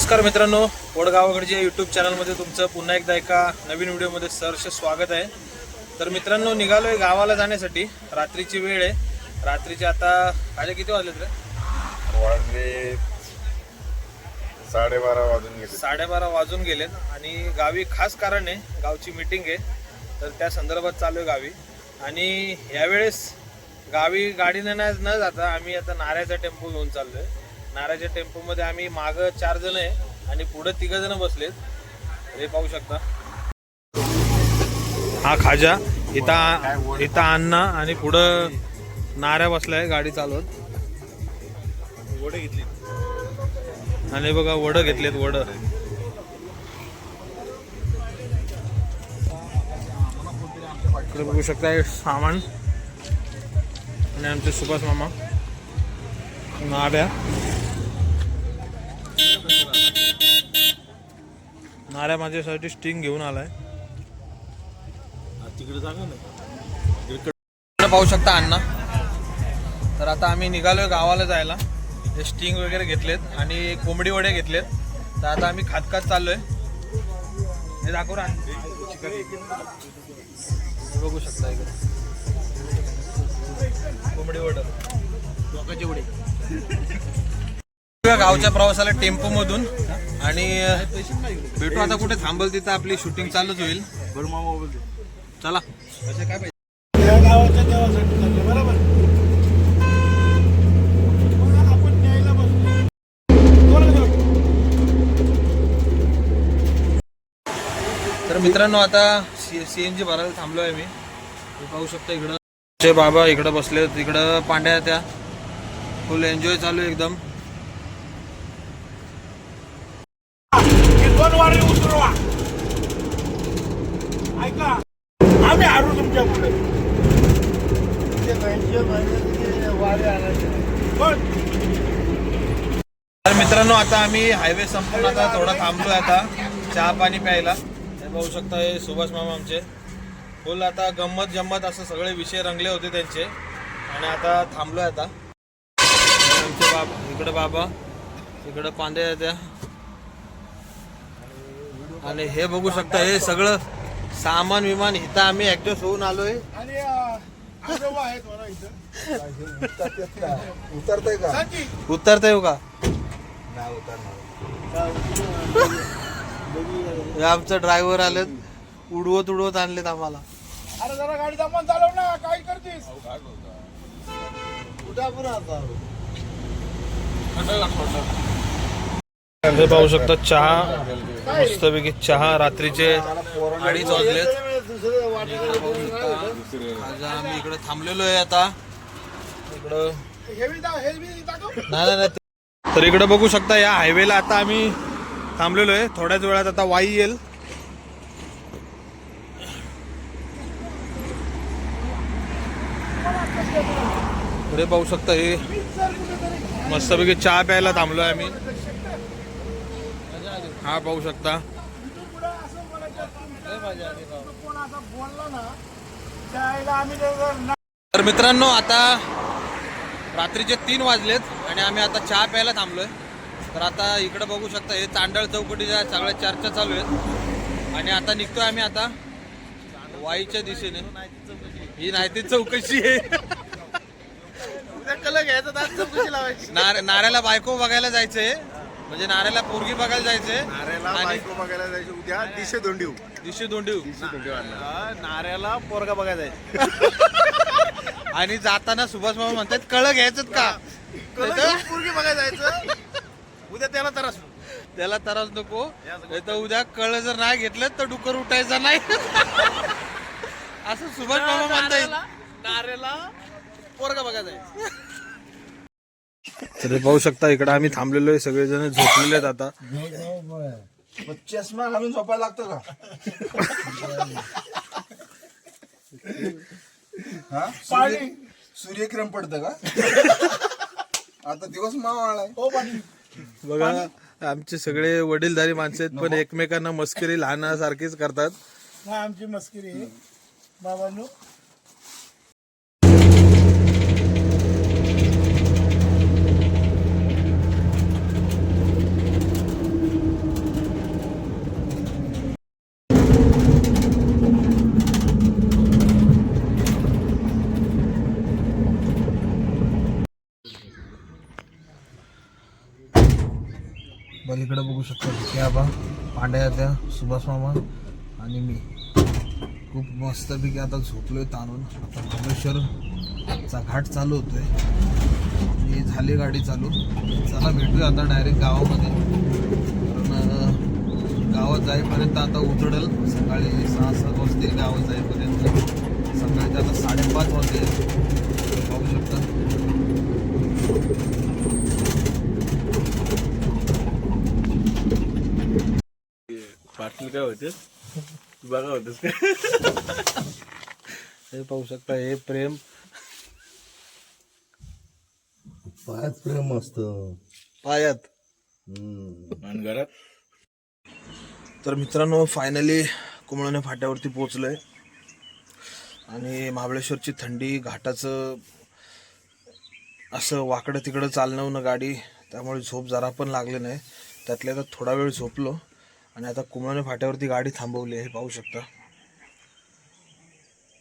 नमस्कार मित्रांनो, वडगावाकडच्या यूट्यूब चॅनलमध्ये तुमचं पुन्हा एकदा एका नवीन व्हिडिओमध्ये सहर्ष स्वागत आहे. तर मित्रांनो, निघालोय गावाला जाण्यासाठी. रात्रीची वेळ आहे. रात्रीचे आता माझे किती वाजलेत रे? वाजले 12:30 वाजून गेले. 12:30 वाजून गेलेत आणि गावी खास कारण आहे, गावची मीटिंग आहे. तर त्या संदर्भात चालू आहे गावी. आणि यावेळेस गावी गाडीने न जाता आम्ही आता नाऱ्याचा टेम्पो घेऊन चाललोय. नाऱ्याच्या टेम्पोमध्ये आम्ही मागं 4 जण आहे आणि पुढे 3 जण बसलेत. हे पाहू शकता, हा खाजा इथं अण्णा आणि पुढं नाऱ्या बसलाय गाडी चालवत. वडे घेतली आणि बघा वडं घेतलेत. वडं इकडे बघू शकता हे सामान. आणि आमचे सुभाष मामा नाऱ्या माझ्यासाठी स्टिंग घेऊन आलाय. तिकडे जागा इकडे पाहू शकता अण्णा. तर आता आम्ही निघालोय गावाला जायला. हे स्टिंग वगैरे घेतलेत आणि कोंबडी वडे घेतलेत. तर आता आम्ही खात चाललोय. हे दाखव रा, बघू शकता इकडे कोंबडी वडे, डोकाचे वडे. गावच्या प्रवासाला टेम्पो मधून. आणि भेटू आता कुठे थांबल तिथं आपली शूटिंग चालूच होईल. चला. काय पाहिजे तर मित्रांनो, आता सीएनजी भरायला थांबलो आहे मी. पाहू शकता इकडं बाबा इकडं बसले. इकडं पांड्या त्या फुल एन्जॉय चालू आहे एकदम. ऐका, आम्ही हारू तुमच्या पुढे. तर मित्रांनो, आता आम्ही हायवे संपून आता थोडा थांबलोय आता चहा पाणी प्यायला. हे पाहू शकता, हे सुभाष मामा आमचे फुल आता गंमत जम्मत असं सगळे विषय रंगले होते त्यांचे. आणि आता थांबलोय आता. आमचे बाबा इकडं पांड्या त्या. आणि हे बघू शकता, हे सगळं सामान विमान इथं आम्ही ऍडजस्ट होऊन आलोय. आणि आजोबा आहेत मला इथं. उतरतय का? उतरता येऊ का? नाही उतरणार. हे आमचं ड्रायव्हर आलेत, उडवत आणलेत आम्हाला. अरे जरा गाडी दमान चालव ना, काय करतीस? हे पाहू शकता, चहा मस्तपैकी चहा. रात्रीचे 2:30 वाजलेत. आज आम्ही इकडे थांबलेलो आहे आता. इकडं नाही. तर इकडे बघू शकता, या हायवेला आता आम्ही थांबलेलो आहे. थोड्याच वेळात आता वाई येईल. इकडे पाहू शकता, हे मस्तपैकी चहा प्यायला थांबलोय आम्ही. हा पाहू शकता. तर मित्रांनो, आता रात्रीचे 3 वाजलेत आणि आम्ही आता चहा प्यायला थांबलोय. तर आता इकडे बघू शकता, हे चांडळ चौकटीच्या सगळ्या चर्चा चालू आहेत. आणि आता निघतोय आम्ही आता वाईच्या दिशेने. ही नाही ती चौकशी आहे. नाऱ्याला बायको बघायला जायचंय. म्हणजे नाऱ्याला पोरगी बघायला जायचंय. बायको बघायला जायचं उद्या. दिशे दोंडीव नाऱ्याला पोरगा बघायचा आहे. आणि जाताना सुभाष मामा म्हणतात, कळ घ्यायचं का? पोरगी बघायला जायचं उद्या. त्याला त्रास नको. तर उद्या कळ जर नाही घेतलं तर डुकर उठायचा नाही. असं सुभाष मामा म्हणतात. नाऱ्याला पोरगा बघायचा आहे. तर पाहू शकता, इकडे आम्ही थांबलेलो आहे. सगळेजण झोपलेले आहेत आता. चष्मा घालून झोपायला लागतो का? सूर्यकिरण पडतं का? आता दिवस मावळाय. बघा, आमचे सगळे वडीलधारी माणसं आहेत, पण एकमेकांना मस्करी लहानासारखीच करतात. हा आमची मस्करी आहे बाबांनो. पलीकडे बघू शकता की आबा, पांड्या त्या सुभाष मामा आणि मी खूप मस्तपैकी आता झोपलोय ताणून. आता महाबळेश्वरचा घाट चालू होतोय आणि झाली गाडी चालू. चला भेटूया आता डायरेक्ट गावामध्ये, कारण गावात जाईपर्यंत आता उजडेल. सकाळी 6-7 वाजतील गावात जाईपर्यंत. सकाळी आता 5:30 वाजले पाहू शकता. पाटील काय होते तू बघा होतेस का? हे पाहू शकता, हे प्रेम पायात प्रेम असतं. पायात. आणि घरात तर मित्रांनो, फायनली कुंभळणे फाट्यावरती पोहोचलोय आणि महाबळेश्वरची थंडी, घाटाचं असं वाकडं तिकडं चालणं गाडी, त्यामुळे झोप जरा पण लागली नाही. त्यातल्या त्यात थोडा वेळ झोपलो आणि आता कुंभळणे फाट्यावरती गाडी थांबवली आहे. पाहू शकता,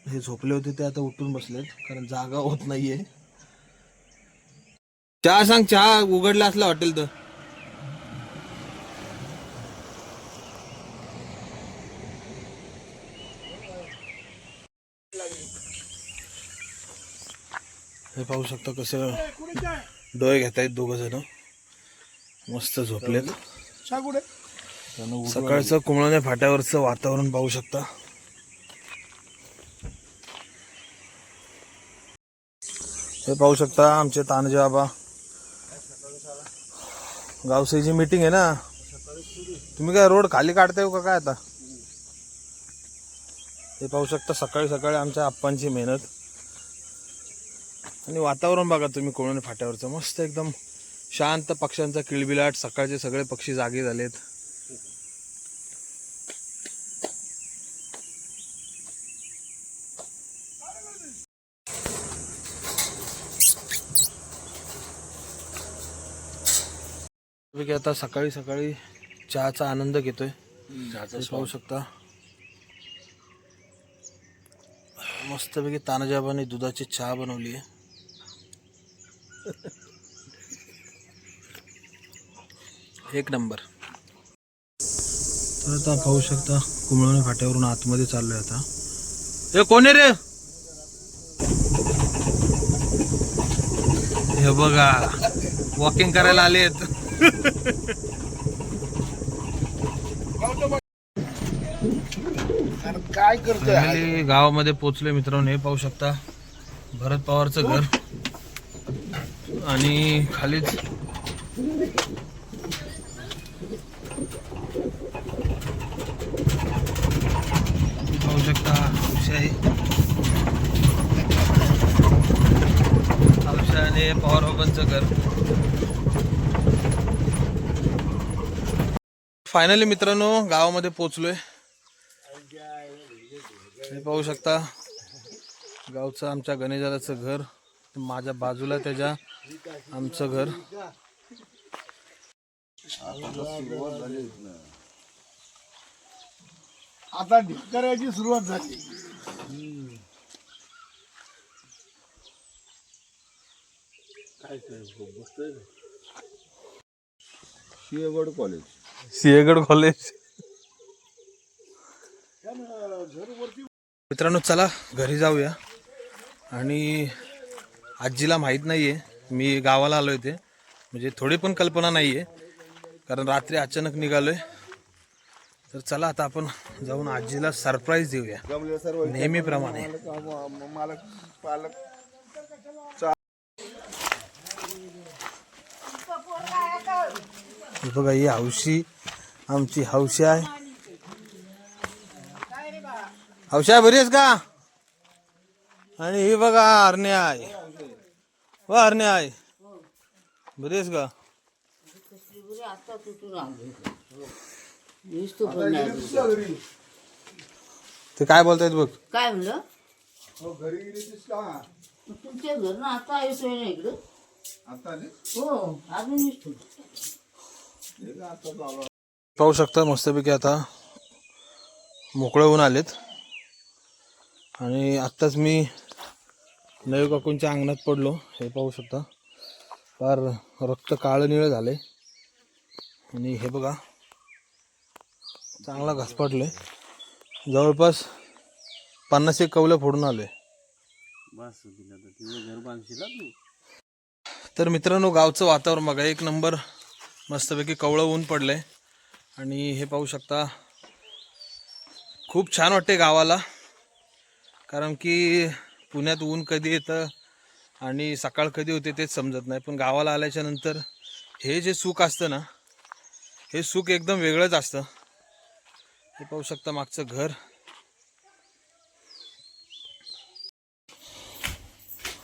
हे झोपले होते ते आता उठून बसलेत कारण जागा होत नाहीये. चहा सांग, चहा उघडला असला हॉटेल तर. हे पाहू शकता कसं डोळे घेत आहेत दोघ जण, मस्त झोपलेत. सकाळचं कुंभळणे फाट्यावरचं वातावरण पाहू शकता. हे पाहू शकता आमचे तानजे बाबा. गावसाची मीटिंग आहे ना, तुम्ही काय रोड खाली काढताय का काय आता? हे पाहू शकता सकाळी सकाळी आमच्या आप्पांची मेहनत. आणि वातावरण बघा तुम्ही कुंभळणे फाट्यावरचं, मस्त एकदम शांत, पक्ष्यांचा किलबिलाट. सकाळचे सगळे पक्षी जागे झालेत. आता सकाळी सकाळी चहाचा आनंद घेतोय. पाहू शकता मस्तपैकी तानाजीबाने दुधाची चहा बनवली आहे. एक नंबर. तर आता पाहू शकता कुंभळणे फाट्यावरून आतमध्ये चाललोय आता. हे कोण आहे रे? हे बघा वॉकिंग करायला आलेत. काय करतोय? Finally गावामध्ये पोहोचलोय मित्रांनो. हे पाहू शकता भरत पवारचं घर आणि खालीच पाहू शकता हौशाने पवार बाबांचं घर. फायनली मित्रांनो गावामध्ये पोहोचलोय. हे पाहू शकता गावचं आमच्या गणेशदादाचं घर, माझ्या बाजूला त्याच्या आमचं घर. आता ढिक्कराची सुरुवात झाली. सिंहगड कॉलेज. सिंहगड कॉलेज. मित्रांनो चला घरी जाऊया. आणि आजीला माहीत नाहीये मी गावाला आलोय ते, म्हणजे थोडी पण कल्पना नाहीये कारण रात्री अचानक निघालोय. तर चला आता आपण जाऊन आजीला सरप्राईज देऊया नेहमीप्रमाणे. मालक पालक हे बघा ही हौशी, आमची हौशी आहे. हौशा बरी आहेस का? आणि ही बघा हरण्या आहे. व हरण्या आहे, बरी आहेस का? ते काय बोलतायत बघ. काय म्हणलं? घरी गेलीस का? तुमच्या घर ना आता येतोय ना इकडं. आता आली? हो अजून निघतो. पाहू शकता मस्तपैकी आता मोकळे होऊन आलेत. आणि आत्ताच मी नवी काकूंच्या अंगणात पडलो. हे पाहू शकता फार रक्त काळं निळं झालंय. आणि हे बघा चांगला घास पडले, जवळपास 50 कवलं फोडून आलोय. बस दिला तर तिचं घर बांधशील तू. तर मित्रांनो गावचं वातावरण बघा एक नंबर, मस्तपैकी कवळं ऊन पडलंय आणि हे पाहू शकता खूप छान वाटते गावाला. कारण की पुण्यात ऊन कधी येतं आणि सकाळ कधी होते तेच समजत नाही, पण गावाला आल्याच्या नंतर हे जे सुख असतं ना, हे सुख एकदम वेगळंच असतं. हे पाहू शकता मागचं घर.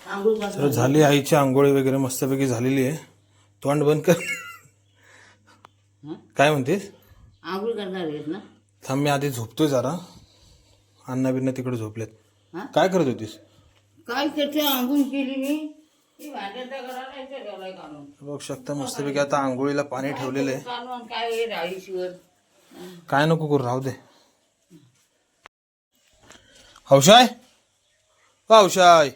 आंघोळ कर. तर झाली आईची आंघोळी वगैरे मस्तपैकी झालेली आहे. तोंड बंद कर. काय म्हणतेस? आंघोळ करणार आहेत ना? थांब मी आधी झोपतोय जरा. अण्णा बिन्ना तिकडे झोपलेत. हा? काय करत होतीस? काय करते, आंघोळ केली मी. ती भांड्याचा घराला इथे ठेवलाय काढून. बघू शकता मस्तपैकी आता आंघोळीला पाणी ठेवलेलं आहे. काढून काय हे राळीशीवर. काय नको करू, राहू दे. हौशाय हौशाय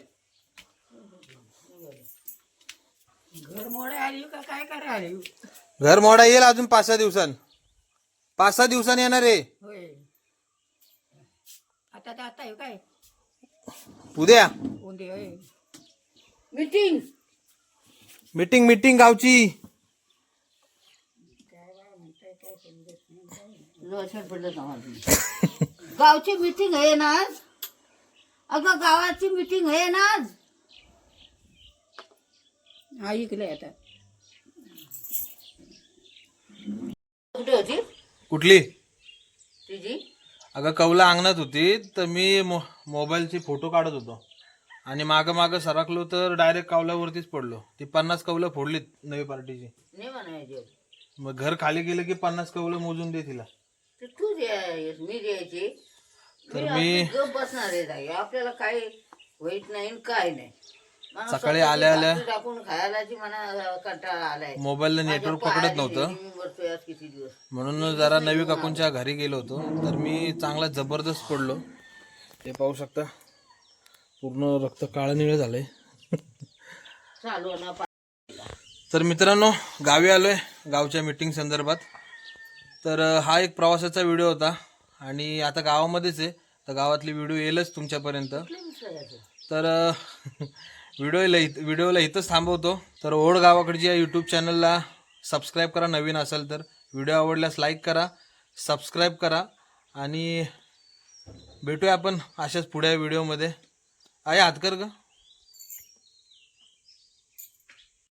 घर मोडे आली का काय करा आली? घर मोडा येईल अजून 5-6 दिवसांनी. 5-6 दिवसांनी येणार आहे. होय. आता आहे काय उद्या उद्या मीटिंग मीटिंग गावची. गावची मीटिंग आहे ना आज. अगं गावाची मीटिंग आहे ना आज. ऐकलंय आता. कुठे होती कुठली? तुझी? अगं कवला अंगणात होती तर मी मोबाईलची फोटो काढत होतो आणि मागं सरकलो तर डायरेक्ट कवल्यावरतीच पडलो. ती 50 कवलं फोडलीत नवी पार्टीची. नाही म्हणायचे. मग घर खाली गेलं की 50 कवलं मोजून दे तिला. तर तू द्यायस, मी द्यायची. तर मी मी आपली गप बसणार आहे ताई. आपल्याला काही होईत नाही आणि काय नाही. मला सकाळी स्वतःची आल्या भाकरी टाकून खायलाची मला कंटाळा आलाय. मोबाईलला नेटवर्क पकडत नव्हतं मी बसतोय आज किती दिवस. म्हणून जरा नवी काकूंच्या घरी गेलो होतो तर मी चांगला जबरदस्त पडलो. ते पाहू शकता पूर्ण रक्त काळं निळं झालंय. चालू ना. तर मित्रांनो गावी आलोय गावच्या मीटिंग संदर्भात. तर हा एक प्रवासाचा व्हिडिओ होता आणि आता गावामध्येच आहे तर गावातली व्हिडिओ येईलच तुमच्यापर्यंत. तर व्हिडिओला इथंच थांबवतो. तर ओढ गावाकडची या यूट्यूब चॅनलला सबस्क्राईब करा नवीन असेल तर. व्हिडिओ आवडल्यास लाईक करा, सबस्क्राईब करा आणि भेटूया आपण अशाच पुढे व्हिडिओमध्ये. आहे हात कर ग.